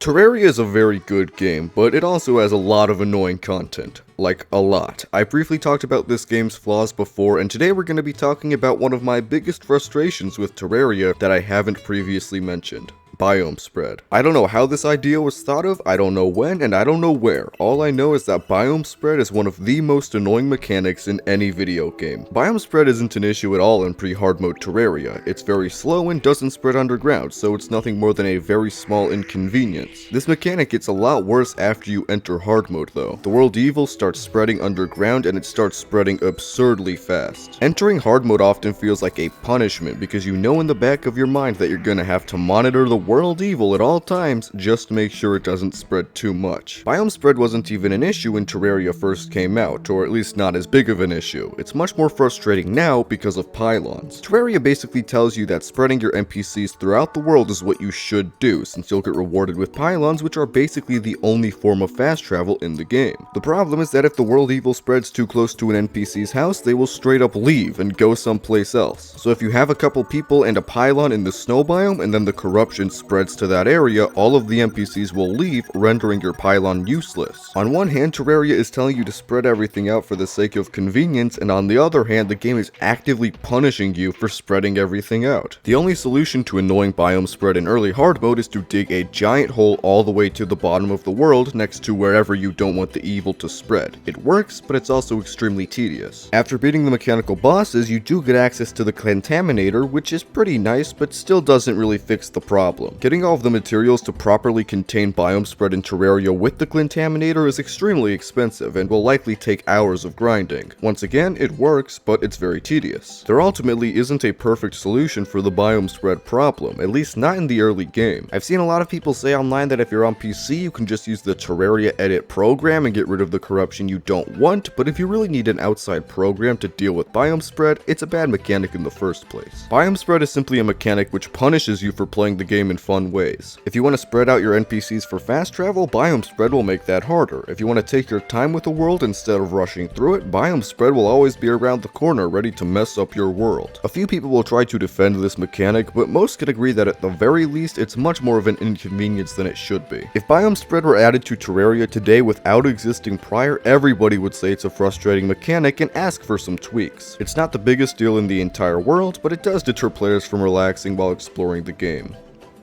Terraria is a very good game, but it also has a lot of annoying content. Like, a lot. I briefly talked about this game's flaws before, and today we're going to be talking about one of my biggest frustrations with Terraria that I haven't previously mentioned. Biome Spread. I don't know how this idea was thought of, I don't know when, and I don't know where. All I know is that Biome Spread is one of the most annoying mechanics in any video game. Biome Spread isn't an issue at all in pre-hard mode Terraria. It's very slow and doesn't spread underground, so it's nothing more than a very small inconvenience. This mechanic gets a lot worse after you enter hard mode though. The world evil starts spreading underground and it starts spreading absurdly fast. Entering hard mode often feels like a punishment because you know in the back of your mind that you're gonna have to monitor the world evil at all times just to make sure it doesn't spread too much. Biome spread wasn't even an issue when Terraria first came out, or at least not as big of an issue. It's much more frustrating now because of pylons. Terraria basically tells you that spreading your NPCs throughout the world is what you should do, since you'll get rewarded with pylons, which are basically the only form of fast travel in the game. The problem is that if the world evil spreads too close to an NPC's house, they will straight up leave and go someplace else. So if you have a couple people and a pylon in the snow biome, and then the corruption spreads to that area, all of the NPCs will leave, rendering your pylon useless. On one hand, Terraria is telling you to spread everything out for the sake of convenience, and on the other hand, the game is actively punishing you for spreading everything out. The only solution to annoying biome spread in early hard mode is to dig a giant hole all the way to the bottom of the world next to wherever you don't want the evil to spread. It works, but it's also extremely tedious. After beating the mechanical bosses, you do get access to the Contaminator, which is pretty nice, but still doesn't really fix the problem. Getting all of the materials to properly contain biome spread in Terraria with the Contaminator is extremely expensive and will likely take hours of grinding. Once again, it works, but it's very tedious. There ultimately isn't a perfect solution for the biome spread problem, at least not in the early game. I've seen a lot of people say online that if you're on PC, you can just use the Terraria edit program and get rid of the corruption you don't want, but if you really need an outside program to deal with biome spread, it's a bad mechanic in the first place. Biome spread is simply a mechanic which punishes you for playing the game in fun ways. If you want to spread out your NPCs for fast travel, biome spread will make that harder. If you want to take your time with the world instead of rushing through it, biome spread will always be around the corner ready to mess up your world. A few people will try to defend this mechanic, but most can agree that at the very least it's much more of an inconvenience than it should be. If biome spread were added to Terraria today without existing prior, everybody would say it's a frustrating mechanic and ask for some tweaks. It's not the biggest deal in the entire world, but it does deter players from relaxing while exploring the game.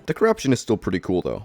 The corruption is still pretty cool though.